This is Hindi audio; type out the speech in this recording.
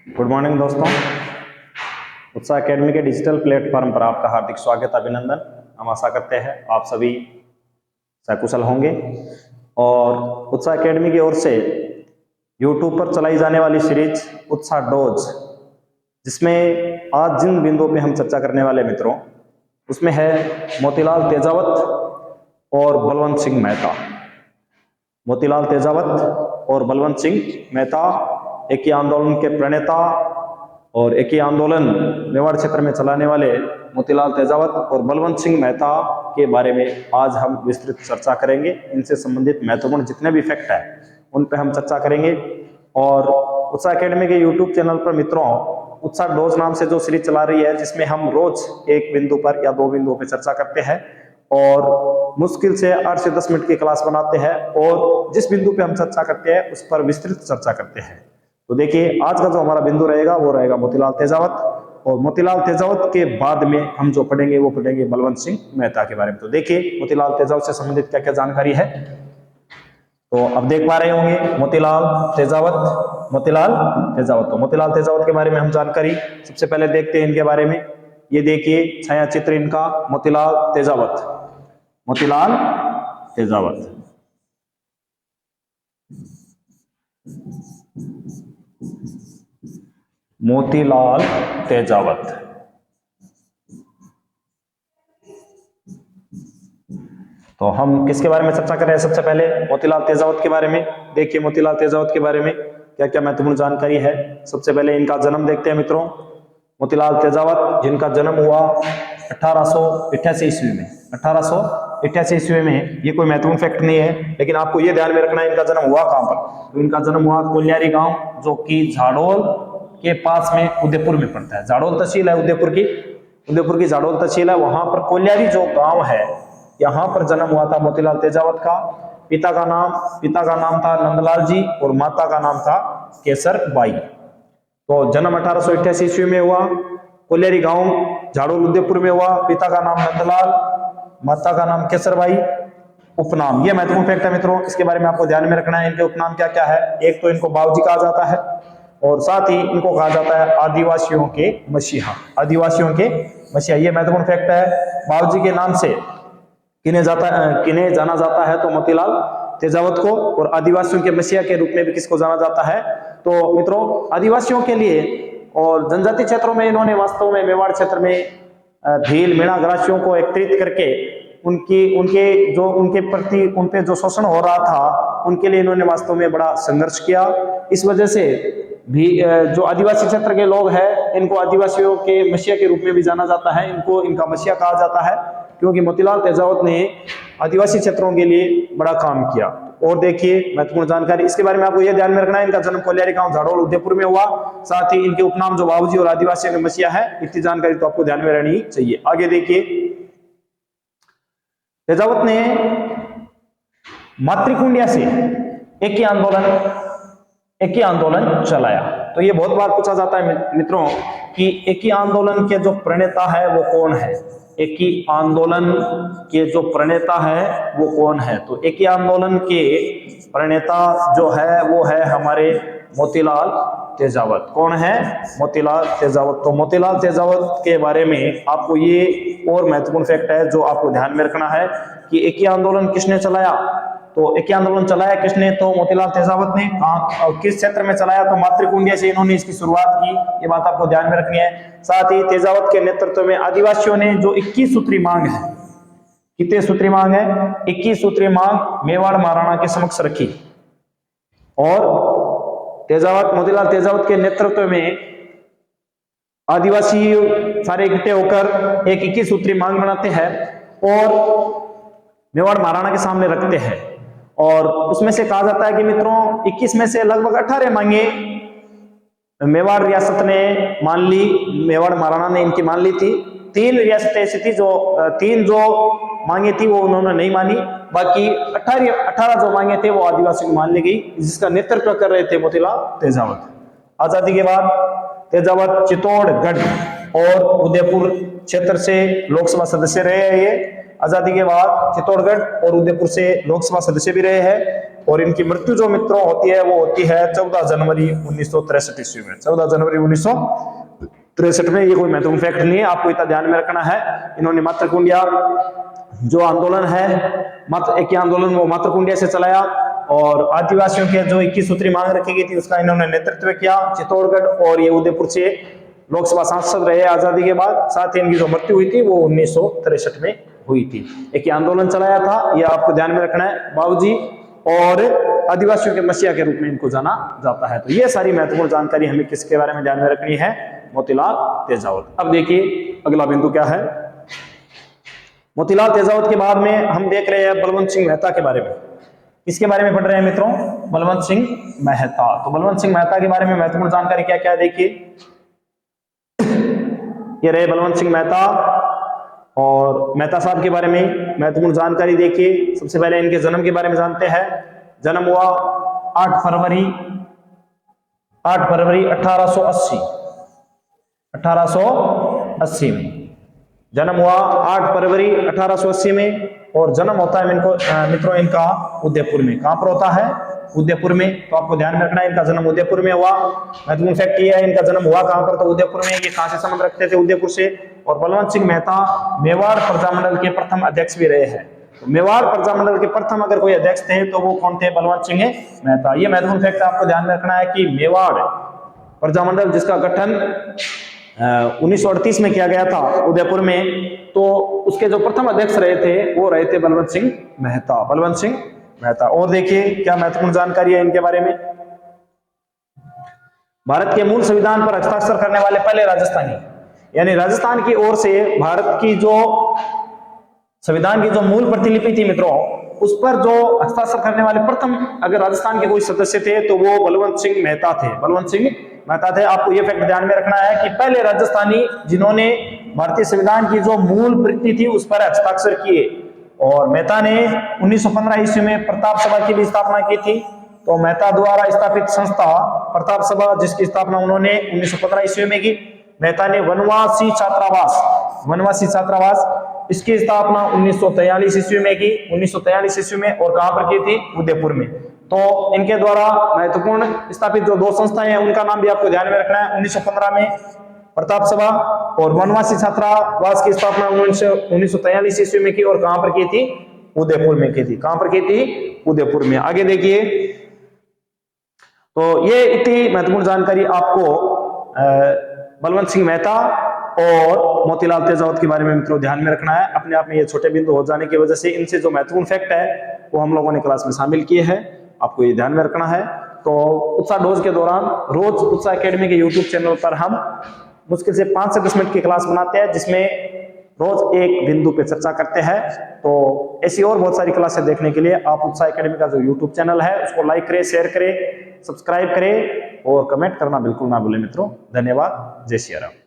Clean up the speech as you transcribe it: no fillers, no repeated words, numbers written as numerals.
गुड मॉर्निंग दोस्तों। उत्साह एकेडमी के डिजिटल प्लेटफॉर्म पर आपका हार्दिक स्वागत अभिनंदन। हम आशा करते हैं आप सभी सकुशल होंगे। और उत्साह एकेडमी की ओर से यूट्यूब पर चलाई जाने वाली सीरीज उत्साह डोज, जिसमें आज जिन बिंदुओं पे हम चर्चा करने वाले मित्रों, उसमें है मोतीलाल तेजावत और बलवंत सिंह मेहता। मोतीलाल तेजावत और बलवंत सिंह मेहता एक ही आंदोलन के प्रणेता और एक ही आंदोलन मेवाड़ क्षेत्र में चलाने वाले मोतीलाल तेजावत और बलवंत सिंह मेहता के बारे में आज हम विस्तृत चर्चा करेंगे। इनसे संबंधित महत्वपूर्ण जितने भी फैक्ट हैं उन पर हम चर्चा करेंगे। और उत्साह एकेडमी के यूट्यूब चैनल पर मित्रों उत्साह डोज नाम से जो सीरीज चला रही है, जिसमें हम रोज एक बिंदु पर या दो बिंदुओं पर चर्चा करते हैं और मुश्किल से 8 से 10 मिनट की क्लास बनाते हैं और जिस बिंदु पे हम चर्चा करते हैं उस पर विस्तृत चर्चा करते हैं। तो देखिए, आज का जो हमारा बिंदु रहेगा वो रहेगा मोतीलाल तेजावत, और मोतीलाल तेजावत के बाद में हम जो पढ़ेंगे वो पढ़ेंगे बलवंत सिंह मेहता के बारे में। तो देखिए, मोतीलाल तेजावत से संबंधित क्या क्या जानकारी है तो अब देख पा रहे होंगे। मोतीलाल तेजावत, मोतीलाल तेजावत, तो मोतीलाल तेजावत के बारे में हम जानकारी सबसे पहले देखते हैं इनके बारे में। ये देखिए छाया चित्र इनका, मोतीलाल तेजावत, मोतीलाल तेजावत। मोतीलाल तेजावत तो हम किसके बारे में चर्चा कर रहे हैं? सबसे पहले मोतीलाल तेजावत के बारे में। देखिए, मोतीलाल तेजावत के बारे में क्या क्या महत्वपूर्ण जानकारी है। सबसे पहले इनका जन्म देखते हैं मित्रों। मोतीलाल तेजावत जिनका जन्म हुआ 1888 ईस्वी में, 1888 ईस्वी में। ये कोई महत्वपूर्ण फैक्ट नहीं है, लेकिन आपको ये ध्यान में रखना है इनका जन्म हुआ कहां पर। तो इनका जन्म हुआ कोल्यारी गांव, जो कि झाडोल के पास में उदयपुर में पड़ता है। झाडोल तहसील है उदयपुर की झाडोल तहसील है। वहां पर कोल्यारी जो गांव है, यहाँ पर जन्म हुआ था मोतीलाल तेजावत का। पिता का नाम था नंदलाल जी और माता का नाम था केसर बाई। तो जन्म 1888 ईस्वी में हुआ, कोल्यारी गांव झाड़ोल उदयपुर में हुआ। पिता का नाम नंदलाल, माता का नाम केसरबाई। उपनाम, ये महत्वपूर्ण फैक्ट है मित्रों, इसके बारे में आपको ध्यान में रखना है। इनके उपनाम क्या क्या है? एक तो इनको बाबूजी कहा जाता है और साथ ही इनको कहा जाता है आदिवासियों के मसीहा, आदिवासियों के मसीहा। ये महत्वपूर्ण फैक्ट है। बाबूजी के नाम से किन्हें जाना जाता है तो मोतीलाल तेजावत को, और आदिवासियों के मसीहा के रूप में भी किसको जाना जाता है? तो मित्रों, आदिवासियों के लिए और जनजाति क्षेत्रों में इन्होंने वास्तव में मेवाड़ क्षेत्र में भील मीणा ग्रासियों को एकत्रित करके उनके प्रति उन पे जो शोषण हो रहा था उनके लिए इन्होंने वास्तव में बड़ा संघर्ष किया। इस वजह से भी जो आदिवासी क्षेत्र के लोग हैं इनको आदिवासियों के मसीहा के रूप में भी जाना जाता है। इनका मसीहा कहा जाता है क्योंकि मोतीलाल तेजावत ने आदिवासी क्षेत्रों के लिए बड़ा काम किया। और देखिए महत्वपूर्ण जानकारी इसके बारे में आपको यह ध्यान में रखना है, इनका जन्म कोल्यारी गांव झाड़ोल उदयपुर में हुआ। साथ ही इनके उपनाम जो बाबूजी और आदिवासियों के मसीहा है, इतनी जानकारी तो आपको ध्यान में रहनी चाहिए। आगे देखिए, तेजावत ने मातृकुंडिया से एक ही आंदोलन चलाया। तो ये बहुत बार पूछा जाता है मित्रों कि एक ही आंदोलन के जो प्रणेता है वो कौन है? एक ही आंदोलन के जो प्रणेता है वो कौन है? तो एक ही आंदोलन के प्रणेता जो है वो है हमारे मोतीलाल तेजावत। कौन है? मोतीलाल तेजावत। तो मोतीलाल तेजावत के बारे में आपको ये और महत्वपूर्ण फैक्ट है जो आपको ध्यान में रखना है कि एक ही आंदोलन किसने चलाया? तो एक ही आंदोलन चलाया किसने? तो मोतीलाल तेजावत ने। कहां, किस क्षेत्र में चलाया? तो मातृकुंडिया से इन्होंने इसकी शुरुआत की। ये बात आपको ध्यान में रखनी है। साथ ही तेजावत के नेतृत्व में आदिवासियों ने जो 21 सूत्री मांग है, कितने सूत्री मांग है? 21 सूत्री मांग मेवाड़ महाराणा के समक्ष रखी। और मोतीलाल तेजावत के नेतृत्व में आदिवासी सारे इकट्ठे होकर एक 21 सूत्री मांग बनाते हैं और मेवाड़ महाराणा के सामने रखते हैं। और उसमें से कहा जाता है कि मित्रों 21 में से लगभग 18 मांगे मेवाड़ रियासत ने मान ली, मेवाड़ महाराणा ने इनकी मान ली थी। 3 रियासतें ऐसी थी जो 3 जो मांगे थी वो उन्होंने नहीं मानी, बाकी 18 जो मांगे थे वो आदिवासी को मान ली गई, जिसका नेतृत्व कर रहे थे मोतीलाल तेजावत। आजादी के बाद तेजावत चित्तौड़गढ़ और उदयपुर क्षेत्र से लोकसभा सदस्य रहे हैं। ये आजादी के बाद चित्तौड़गढ़ और उदयपुर से लोकसभा सदस्य भी रहे हैं। और इनकी मृत्यु जो मित्रों होती है वो होती है 14 जनवरी 1963 ईस्वी में। 14 जनवरी 1963 में। ये कोई महत्वपूर्ण फैक्ट नहीं है, आपको इतना ध्यान में रखना है। इन्होंने मातृ कुंडिया जो आंदोलन है, मात्र एक आंदोलन वो मातृ कुंडिया से चलाया और आदिवासियों के जो 21 सूत्री मांग रखी गई थी उसका इन्होंने नेतृत्व किया चित्तौड़गढ़ और ये उदयपुर से लोकसभा सांसद रहे आजादी के बाद। साथ ही इनकी जो मृत्यु हुई थी वो 1963 में हुई थी। एक आंदोलन चलाया था, ये आपको ध्यान में रखना है। बाबूजी और आदिवासियों के मसीहा के रूप में इनको जाना जाता है। तो ये सारी महत्वपूर्ण जानकारी हमें किसके बारे में ध्यान में रखनी है? मोतीलाल तेजावत। अब देखिए अगला बिंदु क्या है। मोतीलाल तेजावत के बाद में हम देख रहे हैं बलवंत सिंह मेहता के बारे में। किसके बारे में पढ़ रहे हैं मित्रों? बलवंत सिंह मेहता। तो बलवंत सिंह मेहता के बारे में महत्वपूर्ण जानकारी क्या क्या है देखिए। ये रहे बलवंत सिंह मेहता और मेहता साहब के बारे में महत्वपूर्ण जानकारी देखिए। सबसे पहले इनके जन्म के बारे में जानते हैं। जन्म हुआ 8 फरवरी 1880 में। जन्म हुआ 8 फरवरी 1880 में और जन्म होता है इनको मित्रों इनका उदयपुर में। कहां पर होता है? उदयपुर में। तो आपको ध्यान में रखना है इनका जन्म उदयपुर में हुआ। महत्वपूर्ण फैक्ट ये है इनका जन्म हुआ कहां पर? तो उदयपुर में। ये कहां से संबंध रखते थे? उदयपुर से। और बलवंत सिंह मेहता मेवाड़ प्रजामंडल के प्रथम अध्यक्ष भी रहे हैं। तो मेवाड़ प्रजामंडल के प्रथम अगर कोई अध्यक्ष थे तो वो कौन थे? बलवंत सिंह मेहता। ये महत्वपूर्ण फैक्ट आपको ध्यान में रखना है कि मेवाड़ प्रजामंडल जिसका गठन 1938 में किया गया था उदयपुर में, तो उसके जो प्रथम अध्यक्ष रहे थे वो रहे थे बलवंत सिंह मेहता। बलवंत सिंह मेहता। और देखिए क्या महत्वपूर्ण जानकारी है इनके बारे में। भारत के मूल संविधान पर हस्ताक्षर करने वाले पहले राजस्थानी, यानी राजस्थान की ओर से भारत की जो संविधान की जो मूल प्रतिलिपि थी मित्रों, उस पर जो हस्ताक्षर करने वाले प्रथम अगर राजस्थान के कोई सदस्य थे तो वो बलवंत सिंह मेहता थे। बलवंत सिंह मेहता थे। आपको यह फैक्ट ध्यान में रखना है कि पहले राजस्थानी जिन्होंने भारतीय संविधान की जो मूल प्रति थी उस पर हस्ताक्षर किए। और मेहता ने 1915 ईस्वी में प्रताप सभा की भी स्थापना की थी। तो मेहता द्वारा स्थापित संस्था प्रताप सभा जिसकी स्थापना उन्होंने 1915 ईस्वी में की। मेहता ने वनवासी छात्रावास इसकी स्थापना 1943 ईस्वी में की। 1943 ईस्वी में। और कहां पर की थी? उदयपुर में। तो इनके द्वारा महत्वपूर्ण स्थापित जो दो संस्थाएं हैं उनका नाम भी आपको ध्यान में रखना है। 1915 में प्रताप सभा और वनवासी छात्रावास की स्थापना 1943 ईस्वी में की। और कहां पर की थी? उदयपुर में की थी। कहां पर की थी? उदयपुर में। आगे देखिए। तो ये इतनी महत्वपूर्ण जानकारी आपको बलवंत सिंह मेहता और मोतीलाल तेजावत के बारे में मित्रों ध्यान में रखना है। अपने आप में ये छोटे बिंदु हो जाने की वजह से इनसे जो महत्वपूर्ण फैक्ट है वो हम लोगों ने क्लास में शामिल किए हैं, आपको ये ध्यान में रखना है। तो उत्साह डोज के दौरान रोज उत्साह एकेडमी के यूट्यूब चैनल पर हम मुश्किल से 5 से 10 मिनट की क्लास बनाते हैं जिसमें रोज एक बिंदु पे चर्चा करते हैं। तो ऐसी और बहुत सारी क्लासें देखने के लिए आप उत्साह एकेडमी का जो यूट्यूब चैनल है उसको लाइक करें, शेयर करें, सब्सक्राइब करें और कमेंट करना बिल्कुल ना भूलें मित्रों। धन्यवाद। जय श्री राम।